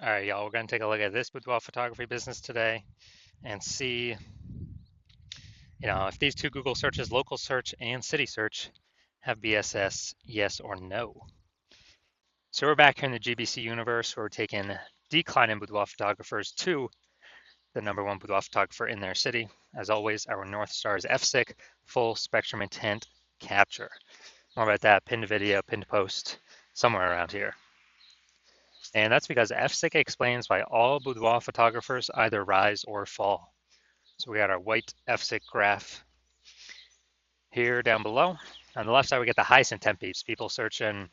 All right, y'all, we're going to take a look at this boudoir photography business today and see, if these two Google searches, local search and city search, have BSS, yes or no. So we're back here in the GBC universe where we're taking declining boudoir photographers to the #1 boudoir photographer in their city. As always, our North Star is FSIC, full spectrum intent capture. More about that, pinned video, pinned post, somewhere around here. And that's because FSIC explains why all boudoir photographers either rise or fall. So we got our white FSIC graph here down below. On the left side, we get the highest intent peeps, people searching,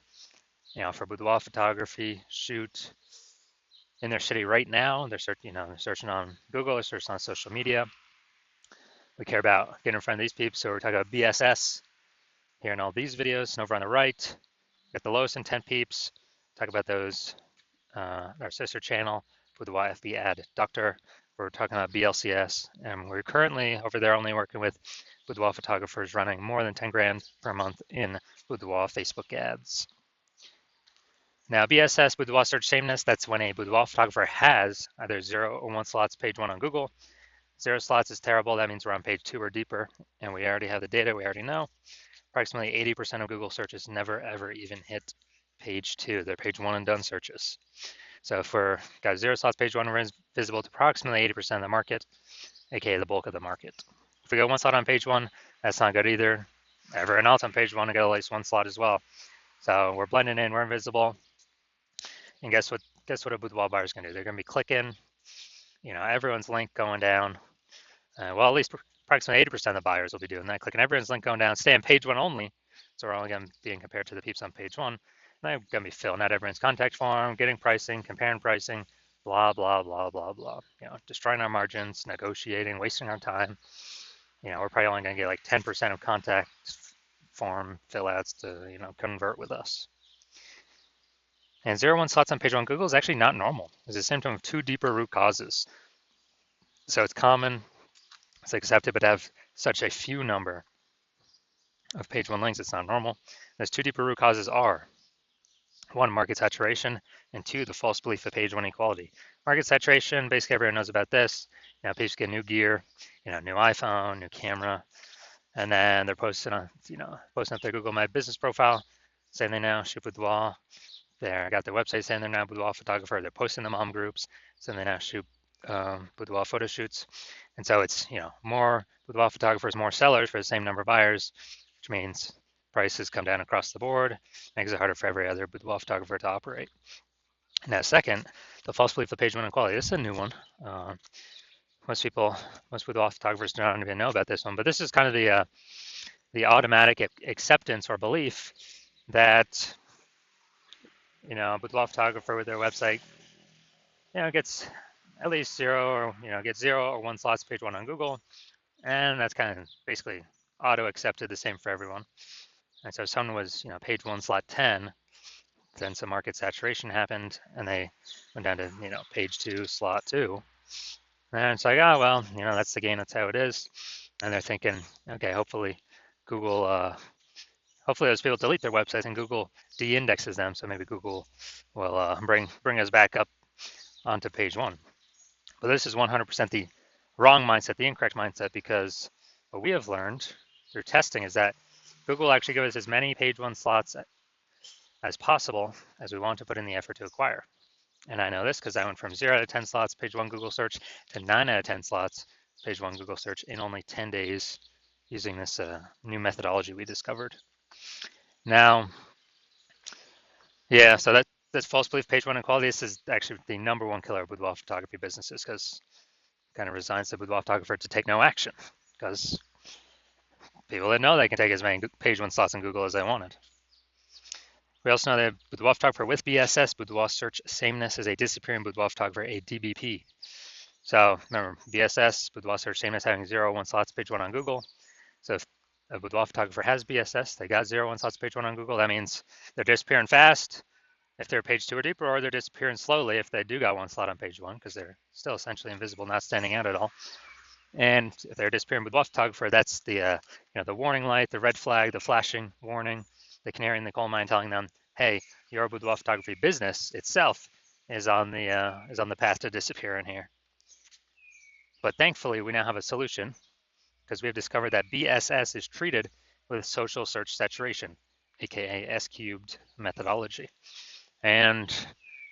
for boudoir photography, shoot in their city right now. They're searching on Google, they're searching on social media. We care about getting in front of these peeps, so we're talking about BSS here in all these videos. And over on the right, we got the lowest intent peeps. Talk about those, our sister channel with the YFB ad Doctor. We're talking about BLCS, and we're currently over there only working with boudoir photographers running more than 10 grand per month in boudoir Facebook ads. Now, BSS, boudoir search sameness, that's when a boudoir photographer has either 0 or 1 slots page 1 on Google. 0 slots is terrible. That means we're on page 2 or deeper, and we already have the data. We already know. Approximately 80% of Google searches never, ever even hit page 2. They're page 1 and done searches. So if we're got 0 slots page 1, we're visible to approximately 80% of the market, aka the bulk of the market. If we go 1 slot on page 1, that's not good either. Everyone else on page 1 will get at least 1 slot as well. So we're blending in, we're invisible. And guess what a boudoir buyer is going to do? They're going to be clicking, everyone's link going down. Well, at least approximately 80% of the buyers will be doing that, clicking everyone's link going down, stay on page 1 only. So we're only going to be being compared to the peeps on page 1. And they're going to be filling out everyone's contact form, getting pricing, comparing pricing, blah, blah, blah, blah, blah. Destroying our margins, negotiating, wasting our time. We're probably only going to get like 10% of contact form fill outs to, convert with us. And 0-1 slots on page 1 Google is actually not normal. It's a symptom of 2 deeper root causes. So it's common, it's accepted, but to have such a few number of page 1 links, it's not normal. Those 2 deeper root causes are 1, market saturation, and 2, the false belief of page 1 equality. Market saturation, basically everyone knows about this. People get new gear, new iPhone, new camera, and then they're posting on their Google My Business profile, saying they now shoot boudoir. They got their website saying they're now boudoir photographer. They're posting the mom groups, saying they now shoot boudoir photo shoots. And so it's, more boudoir photographers, more sellers for the same number of buyers, which means prices come down across the board, makes it harder for every other boudoir photographer to operate. Now, second, the false belief of page 1 equality. This is a new one. Most boudoir photographers don't even know about this one, but this is kind of the automatic acceptance or belief that boudoir photographer with their website, gets at least 0 or gets 0 or 1 slots page 1 on Google, and that's kind of basically auto accepted, the same for everyone. And so if someone was page 1 slot 10, then some market saturation happened, and they went down to page 2 slot 2, and it's like, oh well, that's the game, that's how it is. And they're thinking, okay, hopefully Google. Hopefully those people delete their websites and Google de-indexes them, so maybe Google will bring us back up onto page 1. But this is 100% the wrong mindset, the incorrect mindset, because what we have learned through testing is that Google will actually give us as many page 1 slots as possible as we want to put in the effort to acquire. And I know this because I went from 0 out of 10 slots page 1 Google search to 9 out of 10 slots page 1 Google search in only 10 days using this new methodology we discovered. Now, yeah, so that's false belief page 1 equality. This is actually the #1 killer of boudoir photography businesses, because it kind of resigns the boudoir photographer to take no action, because people didn't know they can take as many page 1 slots in Google as they wanted. We also know that boudoir photographer with BSS, boudoir search sameness, is a disappearing boudoir photographer, a DBP. So remember, BSS, boudoir search sameness, having 0 or 1 slots page 1 on Google. So if a boudoir photographer has BSS, they got 0 or 1 slots page 1 on Google, that means they're disappearing fast if they're page 2 or deeper, or they're disappearing slowly if they do got 1 slot on page 1, because they're still essentially invisible, not standing out at all. And if they're disappearing boudoir photographer, that's the the warning light, the red flag, the flashing warning, the canary in the coal mine telling them, hey, your boudoir photography business itself is on the path to disappearing here. But thankfully, we now have a solution because we have discovered that BSS is treated with social search saturation, aka S cubed methodology. And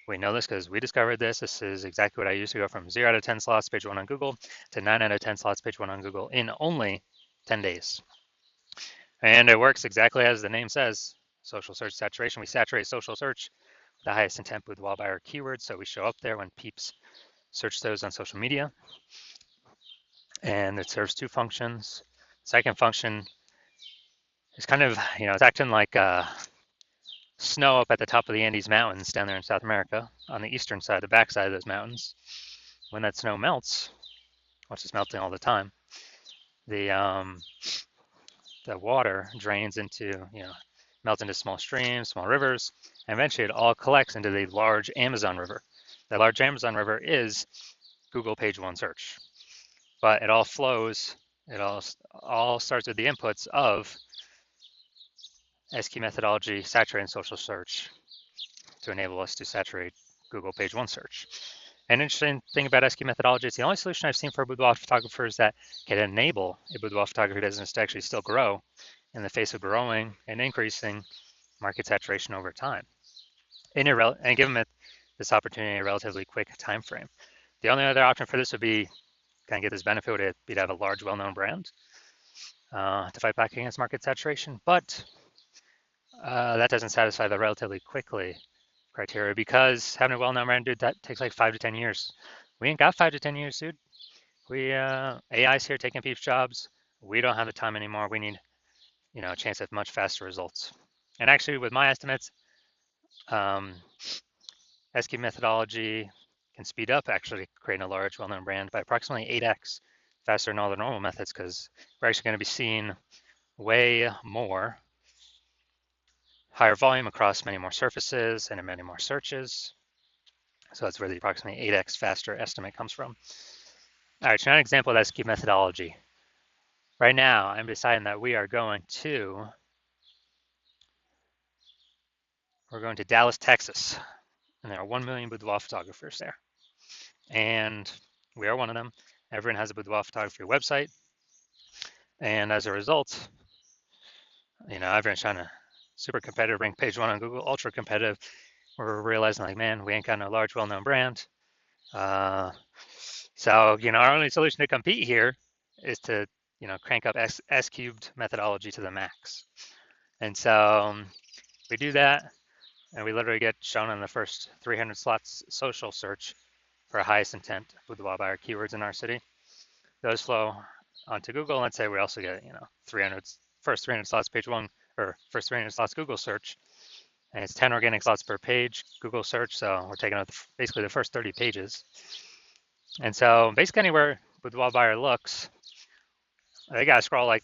we know this because we discovered this. This is exactly what I used to go from 0 out of 10 slots page 1 on Google to 9 out of 10 slots page 1 on Google in only 10 days. And it works exactly as the name says, social search saturation. We saturate social search with the highest intent boudoir buyer keywords, so we show up there when peeps search those on social media. And it serves two functions. Second function is kind of, it's acting like snow up at the top of the Andes Mountains down there in South America on the eastern side, the backside of those mountains. When that snow melts, which is melting all the time, the water drains into, melts into small streams, small rivers, and eventually it all collects into the large Amazon River. The large Amazon River is Google page 1 search, but it all flows, it all starts with the inputs of SQ methodology, saturating social search to enable us to saturate Google page 1 search. An interesting thing about SQ methodology, it's the only solution I've seen for boudoir photographers that can enable a boudoir photography business to actually still grow in the face of growing and increasing market saturation over time, and give them this opportunity in a relatively quick time frame. The only other option for this would be, kind of get this benefit, would be to have a large, well-known brand to fight back against market saturation, but that doesn't satisfy the relatively quickly criteria, because having a well-known brand, dude, that takes like 5 to 10 years. We ain't got 5 to 10 years, dude. AI's here taking people's jobs. We don't have the time anymore. We need, a chance at much faster results. And actually, with my estimates, SQ methodology can speed up actually creating a large, well-known brand by approximately 8x faster than all the normal methods, because we're actually going to be seeing way more higher volume across many more surfaces and in many more searches. So that's where the approximately 8x faster estimate comes from. All right, so now an example of SQ methodology. Right now, I'm deciding that we're going to Dallas, Texas, and there are 1 million boudoir photographers there. And we are one of them. Everyone has a boudoir photography website. And as a result, everyone's trying to super competitive, rank page 1 on Google, ultra competitive. We're realizing like, man, we ain't got no large, well-known brand. So, our only solution to compete here is to, crank up S cubed methodology to the max. And so we do that, and we literally get shown on the first 300 slots social search for highest intent boudoir buyer keywords in our city. Those flow onto Google. Let's say we also get, first 300 slots page 1, or first 300 slots Google search, and it's 10 organic slots per page Google search. So we're taking out basically the first 30 pages. And so basically anywhere boudoir buyer looks, they got to scroll like,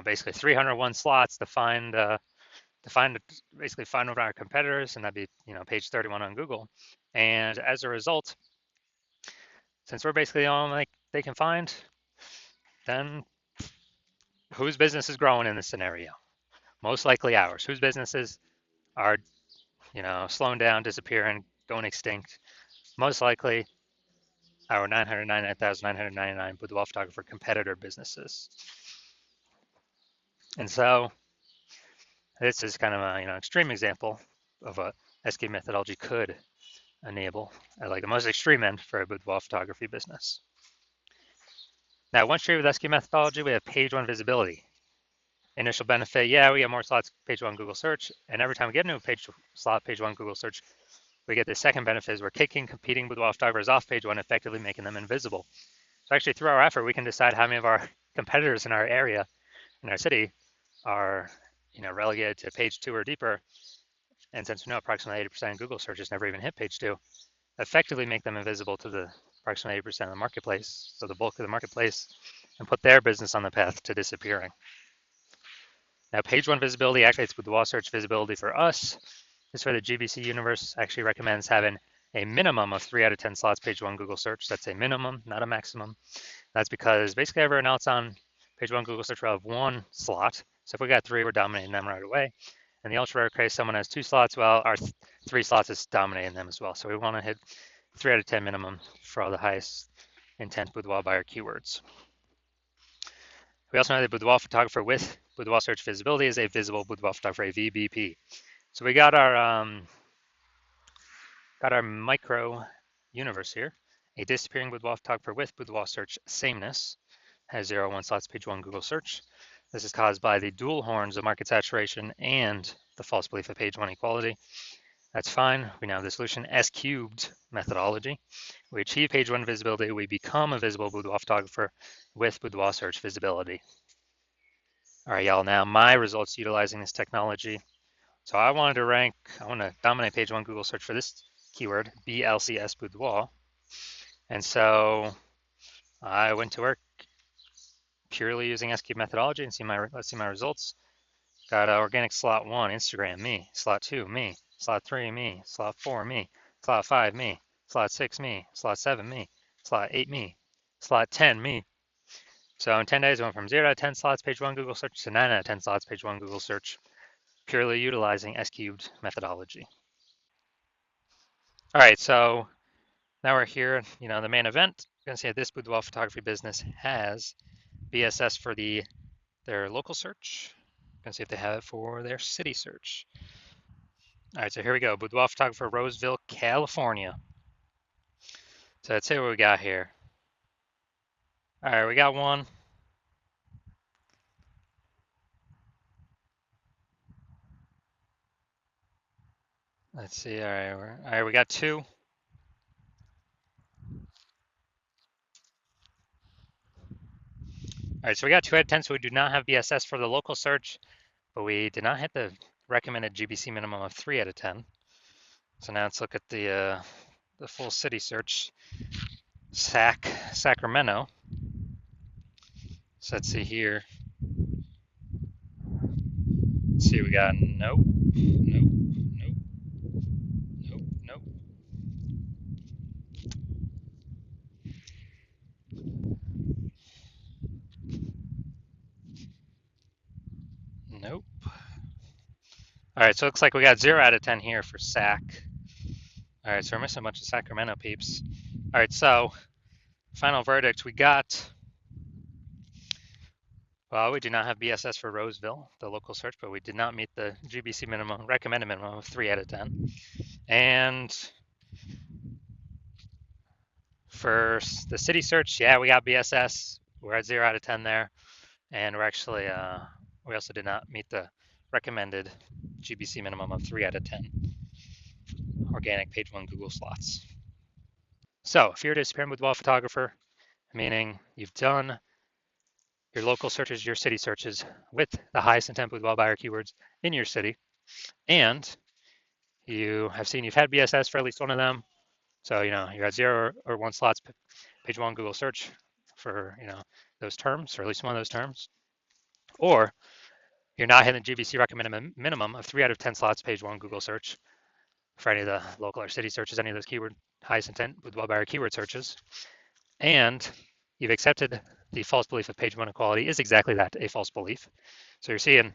basically 301 slots to find one of our competitors, and that'd be, page 31 on Google. And as a result, since we're basically the only they can find, then whose business is growing in this scenario? Most likely ours. Whose businesses are, slowing down, disappearing, going extinct? Most likely our 999,999 boudoir photographer competitor businesses. And so this is kind of an extreme example of what SQ methodology could enable at like the most extreme end for a boudoir photography business. Now, once you're with SQ methodology, we have page 1 visibility. Initial benefit, we get more slots page 1 Google search, and every time we get a new page 1 Google search, we get the second benefit is we're kicking competing boudoir photographers off page 1, effectively making them invisible. So actually, through our effort, we can decide how many of our competitors in our area, in our city, are relegated to page 2 or deeper. And since we know approximately 80% of Google searches never even hit page 2, effectively make them invisible to the approximately 80% of the marketplace, so the bulk of the marketplace, and put their business on the path to disappearing. Now, page 1 visibility activates boudoir search visibility for us. This is where the GBC universe actually recommends having a minimum of 3 out of 10 slots page 1 Google search. That's a minimum, not a maximum. That's because basically everyone else on page 1 Google search will have 1 slot. So if we got 3, we're dominating them right away. And the ultra rare case, someone has 2 slots. Well, our 3 slots is dominating them as well. So we want to hit 3 out of 10 minimum for all the highest intent boudoir buyer keywords. We also know that boudoir photographer with boudoir search visibility is a visible boudoir photographer, a VBP. So we got our micro universe here. A disappearing boudoir photographer with boudoir search sameness has 0-1 slots page 1 Google search. This is caused by the dual horns of market saturation and the false belief of page 1 equality. That's fine. We now have the solution S cubed methodology. We achieve page 1 visibility. We become a visible boudoir photographer with boudoir search visibility. All right, y'all. Now my results utilizing this technology. So I want to dominate page 1 Google search for this keyword, BLCS boudoir. And so I went to work purely using S cubed methodology and let's see my results. Got organic slot 1, Instagram, me. Slot 2, me. Slot 3, me. Slot 4, me. Slot 5, me. Slot 6, me. Slot 7, me. Slot 8, me. Slot 10, me. So in 10 days, I went from 0 out of 10 slots page 1 Google search to 9 out of 10 slots page 1 Google search, purely utilizing S cubed methodology. All right, so now we're here, the main event. You're going to see that this boudoir photography business has BSS for their local search. Going to see if they have it for their city search. All right, so here we go. Boudoir photographer, Roseville, California. So let's see what we got here. All right, we got one. Let's see. All right, we got 2. All right, so we got 2 out of 10. So we do not have BSS for the local search, but we did not hit the recommended GBC minimum of 3 out of 10. So now let's look at the full city search. Sacramento. So let's see here. Let's see, we got nope, nope, nope, nope, nope. Nope. All right, so it looks like we got 0 out of 10 here for Sac. All right, so we're missing a bunch of Sacramento peeps. All right, so final verdict, we do not have BSS for Roseville, the local search, but we did not meet the GBC minimum, recommended minimum of 3 out of 10. And for the city search, yeah, we got BSS. We're at 0 out of 10 there. And we're actually, we also did not meet the recommended GBC minimum of 3 out of 10 organic page 1 Google slots. So if you're a disappearing boudoir photographer, meaning you've done your local searches, your city searches with the highest intent boudoir buyer keywords in your city, and you've had BSS for at least one of them. So, you're at 0 or 1 slots page 1 Google search for, those terms, or at least one of those terms. Or you're not hitting the GBC recommended minimum of 3 out of 10 slots page 1 Google search for any of the local or city searches, any of those highest intent boudoir buyer keyword searches. And you've accepted the false belief of page 1 equality is exactly that, a false belief. So you're seeing,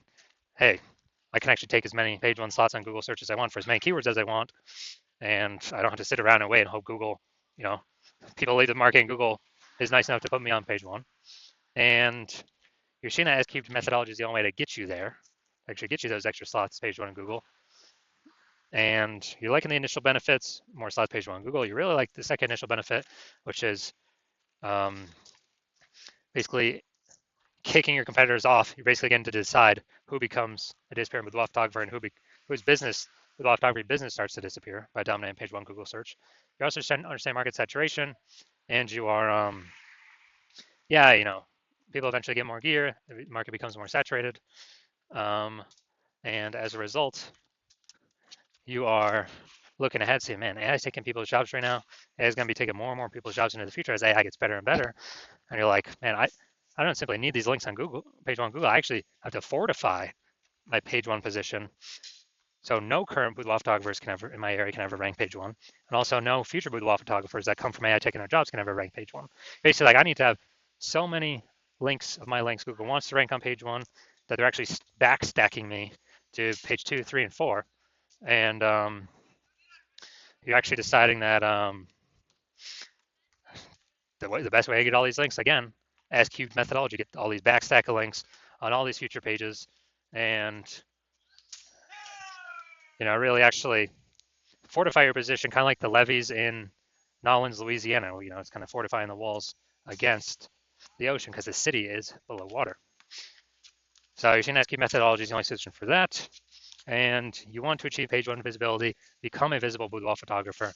hey, I can actually take as many page 1 slots on Google search as I want for as many keywords as I want. And I don't have to sit around and wait and hope Google, people leave the market and Google is nice enough to put me on page 1. And you're seeing that S-cubed methodology is the only way to get you there, actually get you those extra slots page 1 in Google. And you're liking the initial benefits, more slots page 1 in Google. You really like the second initial benefit, which is basically kicking your competitors off. You're basically getting to decide who becomes a disappearing boudoir photographer and whose boudoir photography business starts to disappear by dominating page 1 Google search. You also understand market saturation, and you are, people eventually get more gear, the market becomes more saturated, and as a result, you are looking ahead, saying, man, AI is taking people's jobs right now. AI is going to be taking more and more people's jobs into the future as AI gets better and better. And you're like, man, I don't simply need these links on Google, page 1 Google. I actually have to fortify my page 1 position. So no current boudoir photographers in my area can ever rank page 1. And also no future boudoir photographers that come from AI taking their jobs can ever rank page 1. Basically, like I need to have so many links of my links Google wants to rank on page 1 that they're actually backstacking me to page 2, 3, and 4. And you're actually deciding that the best way to get all these links, again, as cubed methodology, get all these backstack of links on all these future pages, and really actually fortify your position, kind of like the levees in Nolens, Louisiana. It's kind of fortifying the walls against the ocean because the city is below water. So using SQ methodology is the only solution for that. And you want to achieve page one visibility, become a visible boudoir photographer,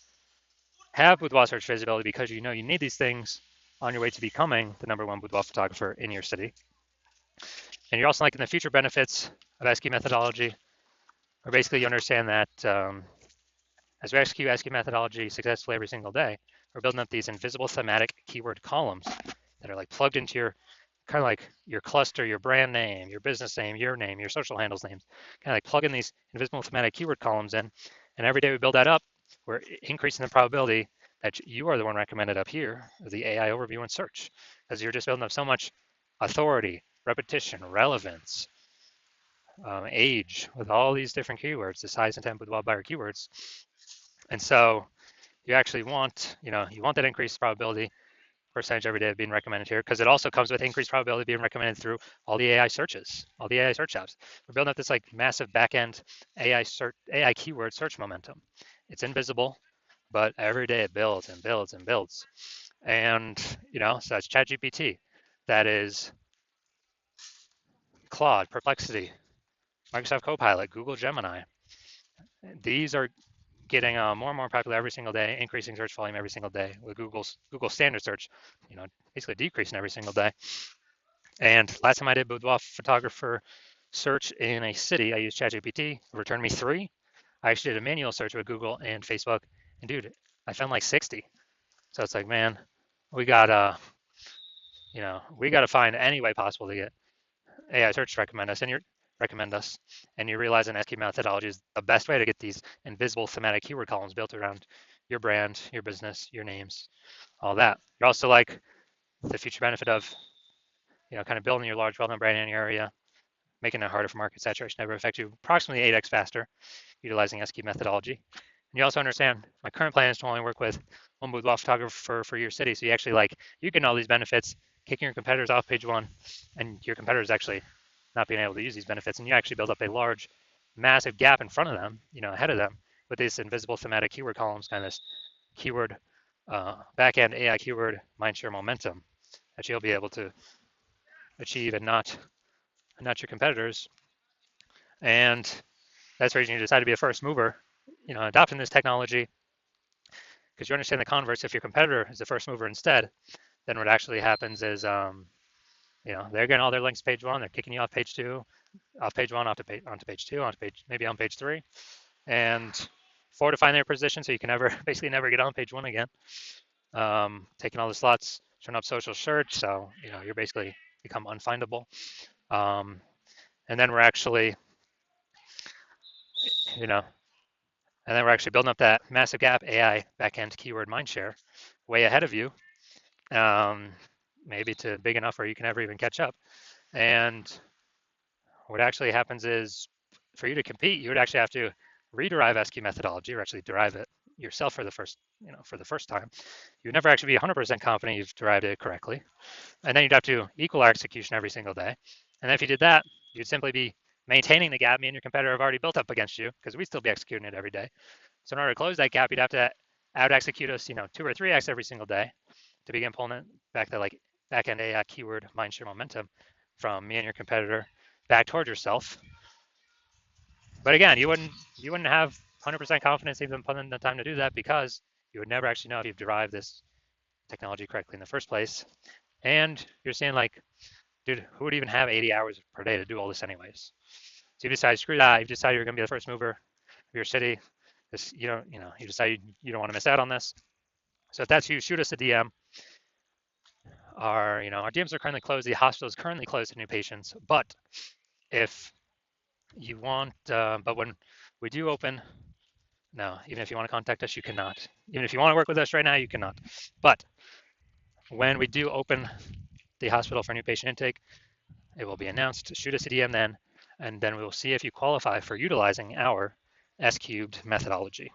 have boudoir search visibility because you need these things on your way to becoming the #1 boudoir photographer in your city. And you're also liking the future benefits of SQ methodology, or basically you understand that as we execute SQ methodology successfully every single day, we're building up these invisible thematic keyword columns that are like plugged into your kind of like your cluster, your brand name, your business name, your social handles names, kind of like plug in these invisible thematic keyword columns in. And every day we build that up, we're increasing the probability that you are the one recommended up here, the AI overview and search, because you're just building up so much authority, repetition, relevance, age, with all these different keywords, the size, intent, boudoir buyer keywords. And so you actually want, you want that increased probability percentage every day of being recommended here, because it also comes with increased probability of being recommended through all the AI searches, all the AI search apps. We're building up this like massive backend AI keyword search momentum. It's invisible, but every day it builds and builds and builds. And so that's ChatGPT, that is Claude, Perplexity, Microsoft Copilot, Google Gemini. These are getting more and more popular every single day, increasing search volume every single day, with Google standard search, basically decreasing every single day. And last time I did boudoir photographer search in a city, I used ChatGPT, it returned me 3. I actually did a manual search with Google and Facebook, and dude, I found like 60. So it's like, man, we gotta, we gotta find any way possible to get AI search to recommend us, and you're realizing SQ methodology is the best way to get these invisible thematic keyword columns built around your brand, your business, your names, all that. You're also like the future benefit of, kind of building your large well-known brand in your area, making it harder for market saturation to ever affect you approximately 8x faster, utilizing SQ methodology. And you also understand my current plan is to only work with one boudoir photographer for your city. So you actually you get all these benefits, kicking your competitors off page one, and your competitors actually not being able to use these benefits. And you actually build up a large, massive gap in front of them, ahead of them, with these invisible thematic keyword columns, kind of this keyword backend AI keyword mindshare momentum that you'll be able to achieve and not your competitors. And that's where you decide to be a first mover, adopting this technology, because you understand the converse. If your competitor is the first mover instead, then what actually happens is, they're getting all their links page one, they're kicking you off page two, off page one, onto page two, maybe on page three, and fortifying their position so you can basically never get on page one again. Taking all the slots, turn up social search, so you're basically become unfindable. And then we're actually, building up that massive gap AI backend keyword mindshare way ahead of you, maybe to big enough where you can never even catch up. And what actually happens is, for you to compete, you would actually have to rederive SQ methodology, or actually derive it yourself for the first time. You would never actually be 100% confident you've derived it correctly. And then you'd have to equal our execution every single day. And then if you did that, you'd simply be maintaining the gap me and your competitor have already built up against you, because we'd still be executing it every day. So in order to close that gap, you'd have to out execute us, 2 or 3x every single day to begin pulling it back to back-end AI keyword mindshare momentum from me and your competitor back towards yourself. But again, you wouldn't have 100% confidence even putting in the time to do that, because you would never actually know if you've derived this technology correctly in the first place. And you're saying dude, who would even have 80 hours per day to do all this anyways? So you decide, screw that. You decide you're going to be the first mover of your city. You decide you don't want to miss out on this. So if that's you, shoot us a DM. Our DMs are currently closed. The hospital is currently closed to new patients. But if you want, but when we do open, no, even if you want to contact us, you cannot. Even if you want to work with us right now, you cannot. But when we do open the hospital for new patient intake, it will be announced. Shoot us a DM then, and then we will see if you qualify for utilizing our S-cubed methodology.